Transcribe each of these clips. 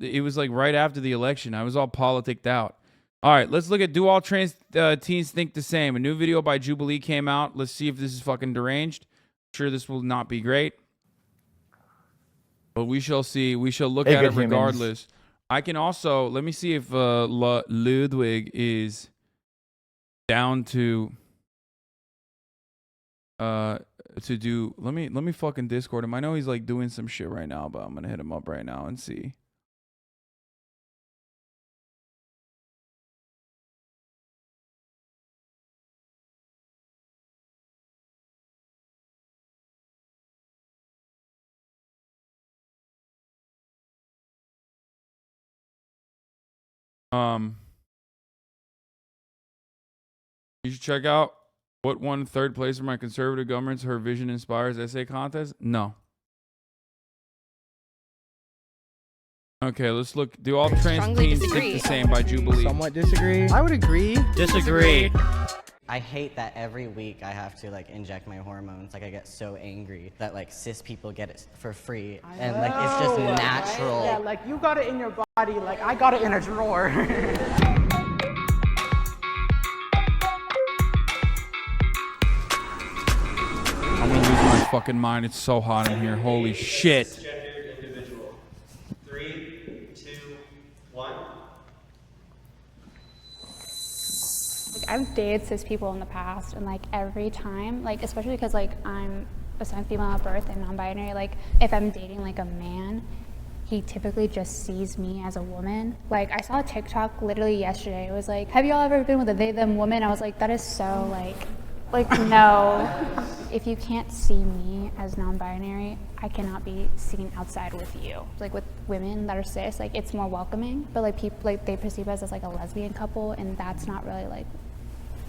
it was like right after the election. I was all politicked out. All right, let's look at do all trans teens think the same? A new video by Jubilee came out. Let's see if this is fucking deranged. I'm sure this will not be great. But we shall see. We shall look at it regardless. I can also, let me see if Ludwig is down to do, let me fucking Discord him. I know he's like doing some shit right now, but I'm gonna hit him up right now and see. You should check out what won third place for my conservative government's Her Vision Inspires essay contest. No. Okay, let's look. Do all trans teens think the same by Jubilee? Somewhat disagree. I would agree. Disagree. I hate that every week I have to like inject my hormones. Like I get so angry that like cis people get it for free, and like it's just natural. Yeah, like you got it in your body, like I got it in a drawer. I'm gonna lose my fucking mind. It's so hot in here. Holy shit. Cisgendered individual. 3, 2, 1. Like, I've dated cis people in the past, and like every time, like especially because like I'm a cis female at birth and non-binary, like if I'm dating like a man, he typically just sees me as a woman. Like I saw a TikTok literally yesterday. It was like, have y'all ever been with a they them woman? I was like, that is so like no. If you can't see me as non-binary, I cannot be seen outside with you. Like with women that are cis, like it's more welcoming, but like people, like they perceive us as like a lesbian couple, and that's not really like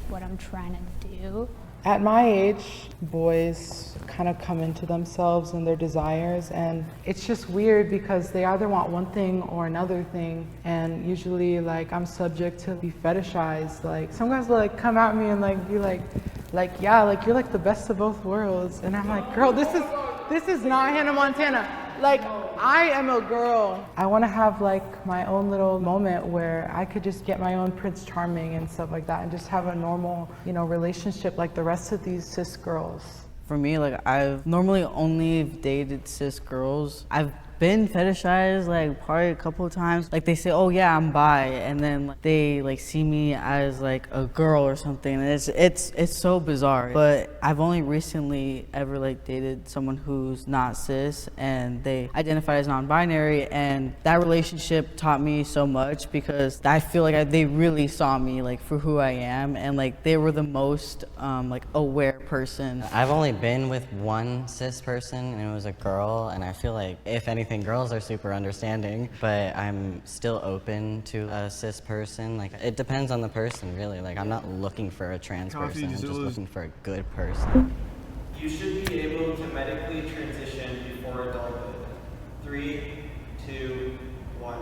what I'm trying to do. At my age, boys kind of come into themselves and their desires, and it's just weird because they either want one thing or another thing, and usually like I'm subject to be fetishized. Like some guys will like come at me and like be like yeah, like you're like the best of both worlds, and I'm like, girl, this is not Hannah Montana. Like I am a girl. I want to have like my own little moment where I could just get my own Prince Charming and stuff like that, and just have a normal, you know, relationship like the rest of these cis girls. For me, like I've normally only dated cis girls. I've been fetishized like probably a couple of times. Like they say, oh yeah, I'm bi, and then like, they like see me as like a girl or something, and it's so bizarre. But I've only recently ever like dated someone who's not cis, and they identify as non-binary, and that relationship taught me so much because I feel like they really saw me like for who I am, and like they were the most like aware person. I've only been with one cis person, and it was a girl, and I feel like if anything, girls are super understanding, but I'm still open to a cis person. Like it depends on the person, really. Like I'm not looking for a trans person, I'm just looking for a good person. You should be able to medically transition before adulthood. 3, 2, 1.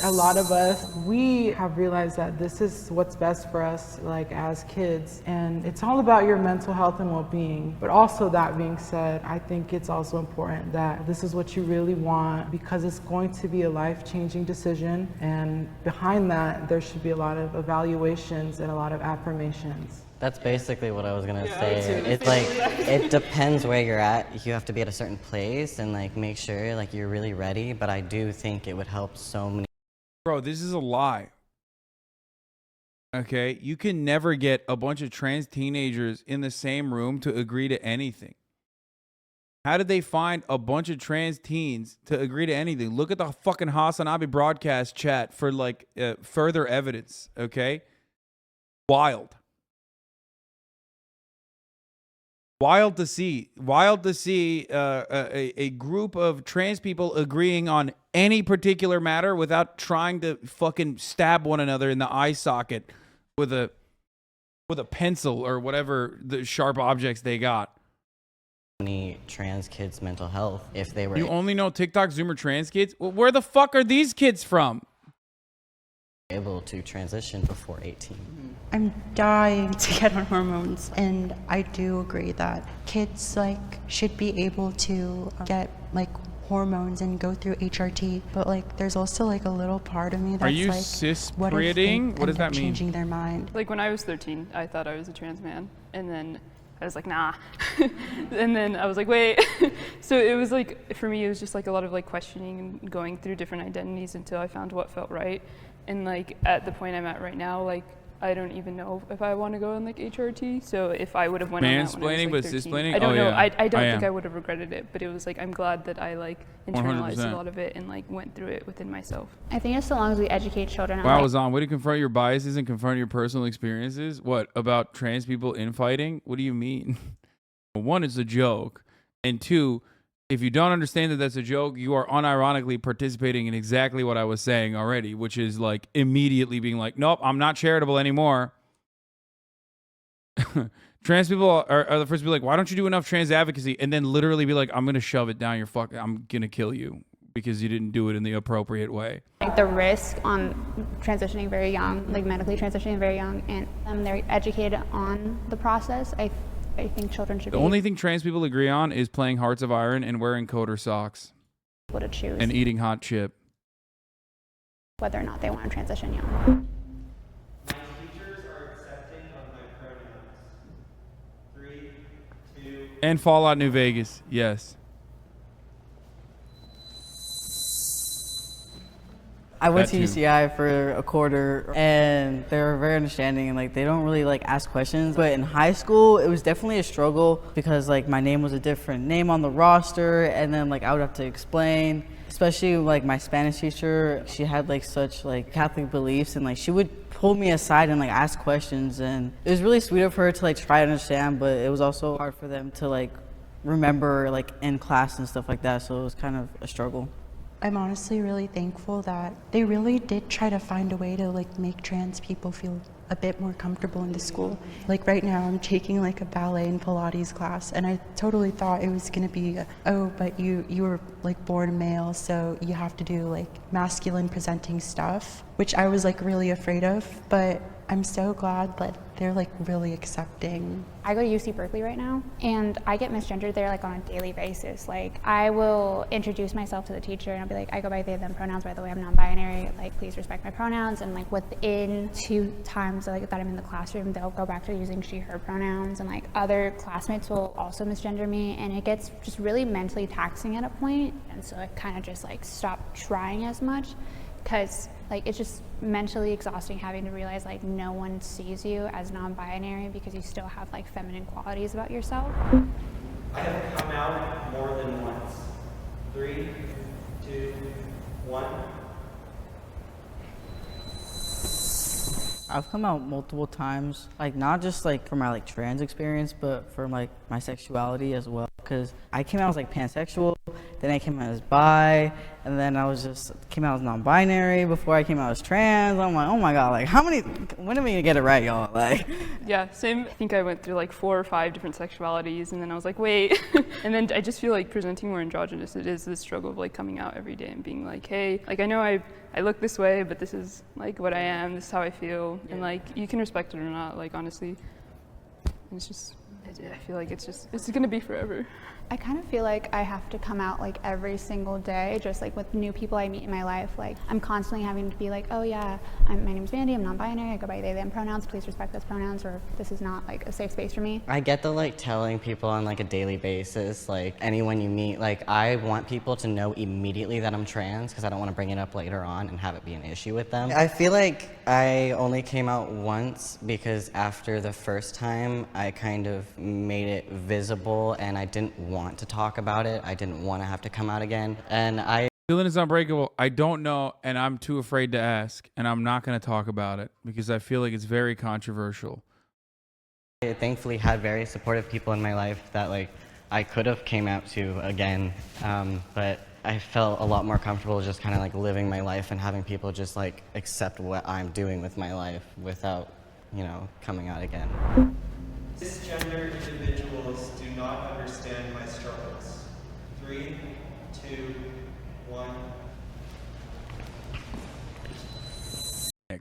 A lot of us, we have realized that this is what's best for us, like as kids, and it's all about your mental health and well-being. But also, that being said, I think it's also important that this is what you really want, because it's going to be a life-changing decision, and behind that, there should be a lot of evaluations and a lot of affirmations. That's basically what I was gonna say. It's like, it depends where you're at. You have to be at a certain place and like make sure like you're really ready, but I do think it would help so many. Bro, this is a lie. Okay? You can never get a bunch of trans teenagers in the same room to agree to anything. How did they find a bunch of trans teens to agree to anything? Look at the fucking Hasanabi broadcast chat for like further evidence, okay? Wild. Wild to see a group of trans people agreeing on any particular matter without trying to fucking stab one another in the eye socket with a pencil or whatever the sharp objects they got. Many trans kids' mental health if they were. You only know TikTok Zoomer trans kids? Well, where the fuck are these kids from? Able to transition before 18. I'm dying to get on hormones, and I do agree that kids like should be able to get like hormones and go through HRT, but like there's also like a little part of me that's Are you like, what if they cis-preading? What does end up that mean? changing their mind? Like when I was 13, I thought I was a trans man, and then I was like, nah. And then I was like, wait. So it was like, for me, it was just like a lot of like questioning and going through different identities until I found what felt right. And like at the point I'm at right now, like I don't even know if I want to go on like HRT. So if I would have went on that when I was, Mansplaining, like, but 13, cisplaining? I don't Oh, know. yeah. I don't I think am. I would have regretted it, but it was like I'm glad that I like internalized 100%. a lot of it and like went through it within myself. I think it's so long as we educate children. on, Wow, like, was on. Way to confront your biases and confront your personal experiences. What about trans people infighting? What do you mean? One, it's a joke, and two, if you don't understand that that's a joke, you are unironically participating in exactly what I was saying already, which is like immediately being like, nope, I'm not charitable anymore. Trans people are the first to be like, why don't you do enough trans advocacy? And then literally be like, I'm going to shove it down your I'm going to kill you because you didn't do it in the appropriate way. like the risk on transitioning very young, like medically transitioning very young, and they're educated on the process. I think children should The be only thing trans people agree on is playing Hearts of Iron and wearing coat or socks able to choose and eating hot chip. whether or not they want to transition young. My teachers are accepting of my pronouns. 3, 2, And Fallout New Vegas, yes. I went That to too. UCI for a quarter, and they were very understanding, and like they don't really like ask questions. But in high school, it was definitely a struggle because like my name was a different name on the roster, and then like I would have to explain. Especially like my Spanish teacher, she had like such like Catholic beliefs, and like she would pull me aside and like ask questions, and it was really sweet of her to like try to understand, but it was also hard for them to like remember like in class and stuff like that. So it was kind of a struggle. I'm honestly really thankful that they really did try to find a way to like make trans people feel a bit more comfortable in the school. Like right now I'm taking like a ballet and Pilates class, and I totally thought it was gonna be, oh, but you were like born male, so you have to do like masculine presenting stuff, which I was like really afraid of, but I'm so glad that they're like really accepting. I go to UC Berkeley right now, and I get misgendered there like on a daily basis. Like I will introduce myself to the teacher, and I'll be like, I go by they, them pronouns. By the way, I'm non-binary. Like, please respect my pronouns. And like within 2 times like that I'm in the classroom, they'll go back to using she, her pronouns, and like other classmates will also misgender me, and it gets just really mentally taxing at a point. And so I kind of just like stop trying as much, because like it's just mentally exhausting having to realize like no one sees you as non-binary because you still have like feminine qualities about yourself. I have come out more than once. 3, 2, 1. I've come out multiple times, like not just like for my like trans experience, but for like my sexuality as well. Because I came out as like pansexual, then I came out as bi, and then I was just came out as non-binary before I came out as trans. I'm like, oh my god, like when are we gonna get it right, y'all? Like, Yeah, same. I think I went through like 4 or 5 different sexualities, and then I was like, wait. And then I just feel like presenting more androgynous, it is this struggle of like coming out every day and being like, hey, like I know I look this way, but this is like what I am, this is how I feel, and like you can respect it or not, like honestly. It's just, I feel like it's gonna be forever. I kind of feel like I have to come out like every single day, just like with new people I meet in my life. Like I'm constantly having to be like, oh yeah, my name's Mandy, I'm non-binary, I go by they, them pronouns, please respect those pronouns, or this is not like a safe space for me. I get the like telling people on like a daily basis, like anyone you meet, like I want people to know immediately that I'm trans because I don't want to bring it up later on and have it be an issue with them. I feel like I only came out once because after the first time I kind of made it visible and I didn't want to talk about it. I didn't want to have to come out again. And Feeling is unbreakable. I don't know, and I'm too afraid to ask, and I'm not going to talk about it because I feel like it's very controversial. I thankfully had very supportive people in my life that like I could have came out to again, but I felt a lot more comfortable just kind of like living my life and having people just like accept what I'm doing with my life without, you know, coming out again. Cisgender individuals do not understand my struggles. 3, 2, 1.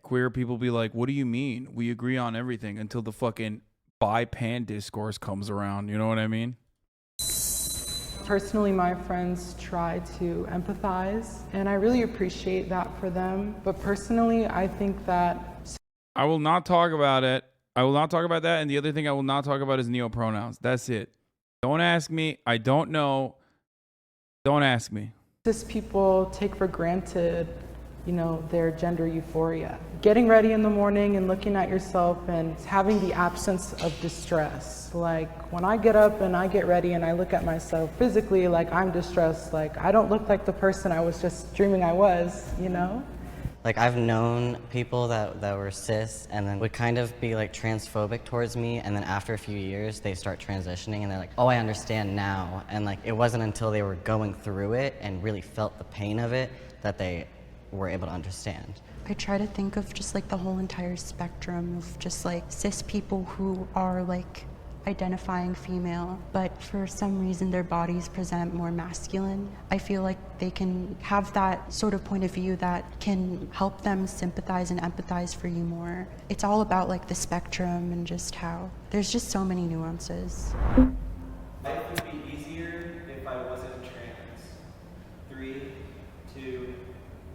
Queer people be like, what do you mean? We agree on everything until the fucking bi-pan discourse comes around. You know what I mean? Personally, my friends try to empathize, and I really appreciate that for them. But personally, I think that I will not talk about it. I will not talk about that. And the other thing I will not talk about is neopronouns. That's it. Don't ask me. I don't know. Don't ask me. cis people take for granted, you know, their gender euphoria. Getting ready in the morning and looking at yourself and having the absence of distress. Like when I get up and I get ready and I look at myself physically, like I'm distressed, like I don't look like the person I was just dreaming I was, you know? Like I've known people that were cis and then would kind of be like transphobic towards me, and then after a few years they start transitioning and they're like, oh, I understand now. And like it wasn't until they were going through it and really felt the pain of it that they were able to understand. I try to think of just like the whole entire spectrum of just like cis people who are like identifying female, but for some reason their bodies present more masculine. I feel like they can have that sort of point of view that can help them sympathize and empathize for you more. It's all about like the spectrum and just how there's just so many nuances. Life would be easier if I wasn't trans. 3, 2,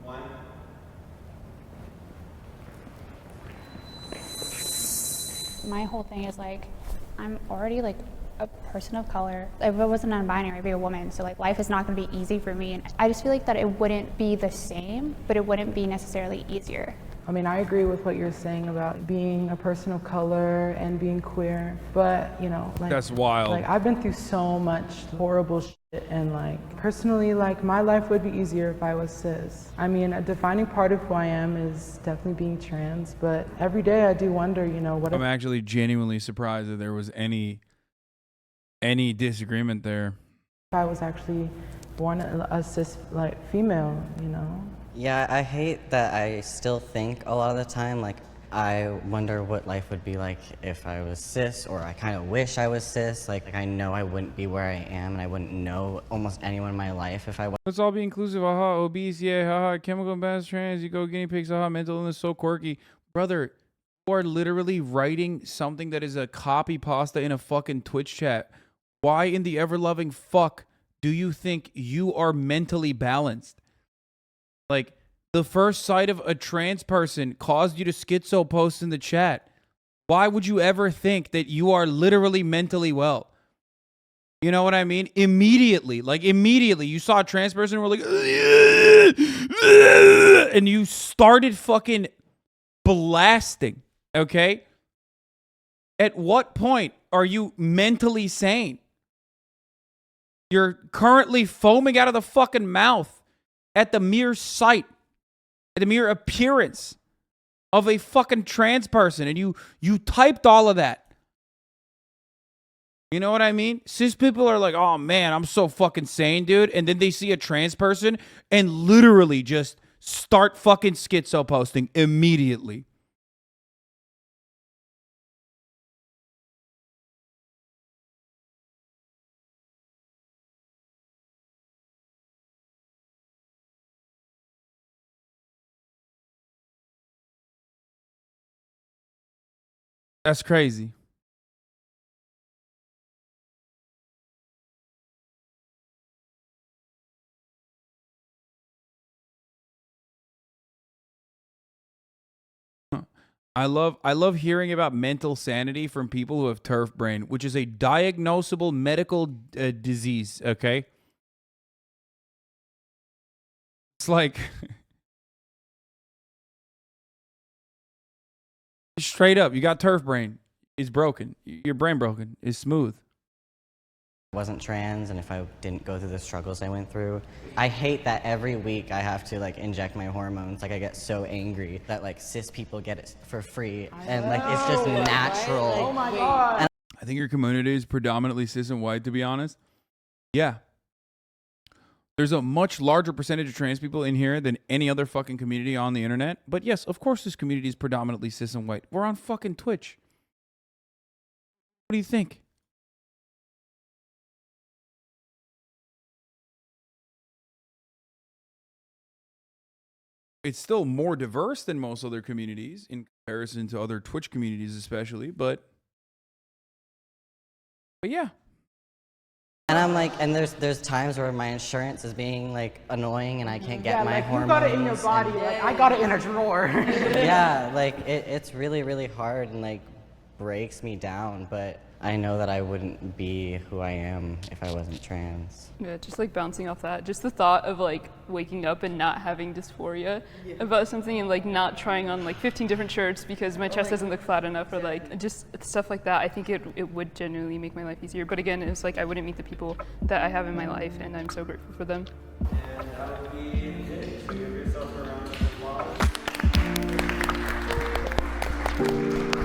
1. My whole thing is like, I'm already like a person of color. If I wasn't non-binary, I'd be a woman. So like life is not going to be easy for me. And I just feel like that it wouldn't be the same, but it wouldn't be necessarily easier. I mean, I agree with what you're saying about being a person of color and being queer, but you know, like That's wild. Like I've been through so much horrible shit, and like personally, like my life would be easier if I was cis. I mean, a defining part of who I am is definitely being trans, but every day I do wonder, you know, what I'm actually genuinely surprised that there was any disagreement there. if I was actually born a cis like female, you know? Yeah, I hate that I still think a lot of the time, like, I wonder what life would be like if I was cis, or I kind of wish I was cis. Like, I know I wouldn't be where I am, and I wouldn't know almost anyone in my life if I was. Let's all be inclusive. Haha, obese, yeah, haha, chemical imbalance, trans, you go guinea pigs, haha, mental illness, so quirky. Brother, you are literally writing something that is a copy pasta in a fucking Twitch chat. Why in the ever-loving fuck do you think you are mentally balanced? Like, the first sight of a trans person caused you to schizo post in the chat. Why would you ever think that you are literally mentally well? You know what I mean? Immediately, you saw a trans person and were like, and you started fucking blasting, okay? At what point are you mentally sane? You're currently foaming out of the fucking mouth at the mere sight, at the mere appearance of a fucking trans person, and you typed all of that. You know what I mean? Cis people are like, oh man, I'm so fucking sane, dude. And then they see a trans person and literally just start fucking schizo posting immediately. That's crazy. I love hearing about mental sanity from people who have turf brain, which is a diagnosable medical disease, okay? It's like straight up, you got turf brain. It's broken. Your brain broken. It's smooth. Wasn't trans, and if I didn't go through the struggles I went through. I hate that every week I have to like inject my hormones. Like I get so angry that like cis people get it for free, and like it's just natural. Oh my God. I think your community is predominantly cis and white, to be honest. Yeah. There's a much larger percentage of trans people in here than any other fucking community on the internet. But yes, of course this community is predominantly cis and white. We're on fucking Twitch. What do you think? It's still more diverse than most other communities in comparison to other Twitch communities especially, but yeah. And I'm like, and there's times where my insurance is being like annoying and I can't get Yeah, my like hormones. you got it in your body. and- Like I got it in a drawer. yeah, like it's really, really hard and like breaks me down, but I know that I wouldn't be who I am if I wasn't trans. Yeah, just like bouncing off that, just the thought of like waking up and not having dysphoria about something and like not trying on like 15 different shirts because my chest doesn't look flat enough or like just stuff like that. I think it would genuinely make my life easier. But again, it's like I wouldn't meet the people that I have in my life and I'm so grateful for them. And that would be it. So give yourself a round of applause.